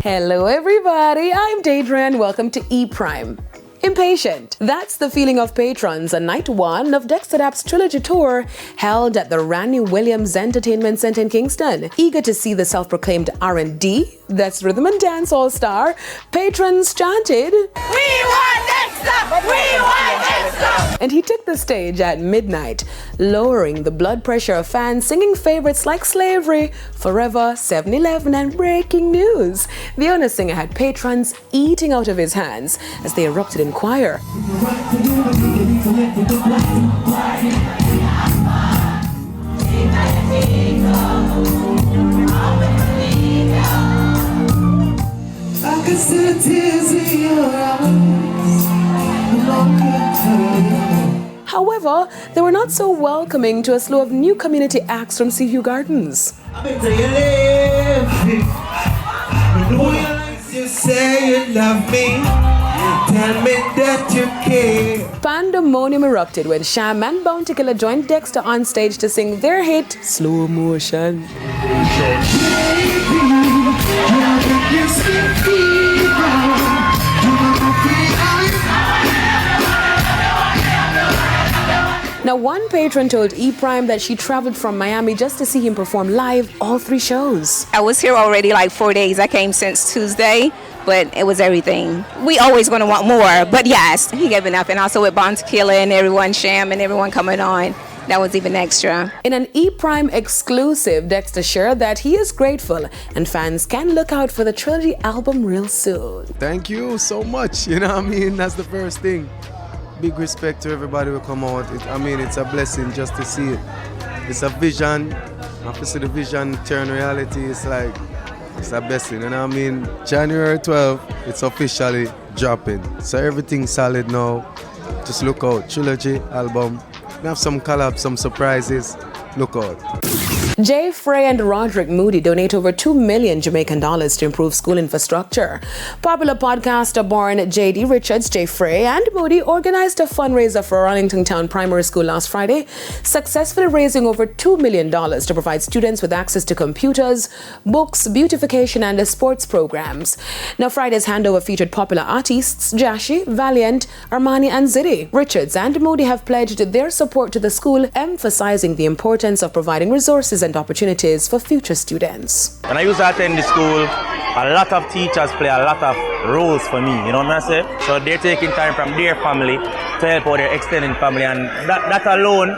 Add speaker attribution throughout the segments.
Speaker 1: Hello everybody, I'm Daedra. Welcome to E Prime. Impatient. That's the feeling of patrons on night one of Dexta Daps Trilogy Tour held at the Randy Williams Entertainment Center in Kingston. Eager to see the self-proclaimed R&D, that's rhythm and dancehall star, patrons chanted, "We want Dexta! We want Dexta!" And he took the stage at midnight, lowering the blood pressure of fans singing favorites like Slavery, Forever, 7-Eleven, and Breaking News. The owner singer had patrons eating out of his hands as they erupted in choir. I can see the tears in your eyes. However, they were not so welcoming to a slew of new community acts from Seaview Gardens. You say you love me. Tell me that you care. Pandemonium erupted when Sham and Bounty Killer joined Dexta on stage to sing their hit, Slow Motion. Now, one patron told E Prime that she traveled from Miami just to see him perform live all 3 shows.
Speaker 2: I was here already like 4 days. I came since Tuesday, but it was everything. We always going to want more, but yes, he gave enough. And also with Bounty Killer and everyone, Sham and everyone coming on, that was even extra. In an E Prime exclusive, Dexta shared that he is grateful and fans can look out for the trilogy album real soon.
Speaker 3: Thank you so much. You know what I mean? That's the first thing. Big respect to everybody who come out. It's a blessing just to see it. It's a vision. After see the vision turn reality, it's a blessing. And January 12th, it's officially dropping. So everything's solid now. Just look out. Trilogy album. We have some collabs, some surprises. Look out.
Speaker 1: Jay Frey and Roderick Moody donate over $2 million Jamaican dollars to improve school infrastructure. Popular podcaster born J.D. Richards, Jay Frey, and Moody organized a fundraiser for Arlington Town Primary School last Friday, successfully raising over $2 million to provide students with access to computers, books, beautification, and sports programs. Now, Friday's handover featured popular artists Jashi, Valiant, Armani, and Ziddy. Richards and Moody have pledged their support to the school, emphasizing the importance of providing resources and opportunities for future students.
Speaker 4: When I used to attend the school, a lot of teachers play a lot of roles for me, you know what I'm saying? So they're taking time from their family to help out their extended family, and that alone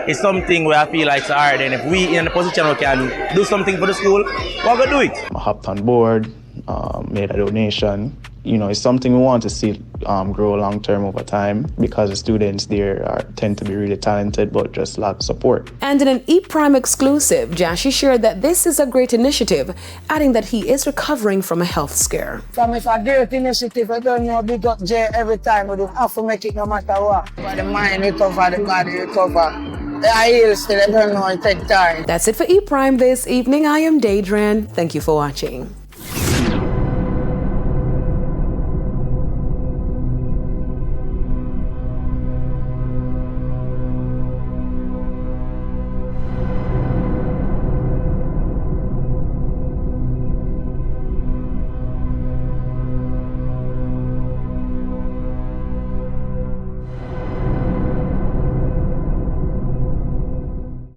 Speaker 4: is something where I feel like it's hard. And if we in a position where we can do something for the school, we're going to do it.
Speaker 5: I hopped on board, made a donation. You know, it's something we want to see grow long-term over time, because the students there tend to be really talented but just lack support.
Speaker 1: And in an E Prime exclusive, Jashi shared that this is a great initiative, adding that he is recovering from a health scare.
Speaker 6: It's a great initiative. I don't know, big up Jay every time. We have to make it no matter what. For the mind recover, the body recover. I heal still, I don't know, it takes time.
Speaker 1: That's it for E Prime this evening. I am Daedra. Thank you for watching.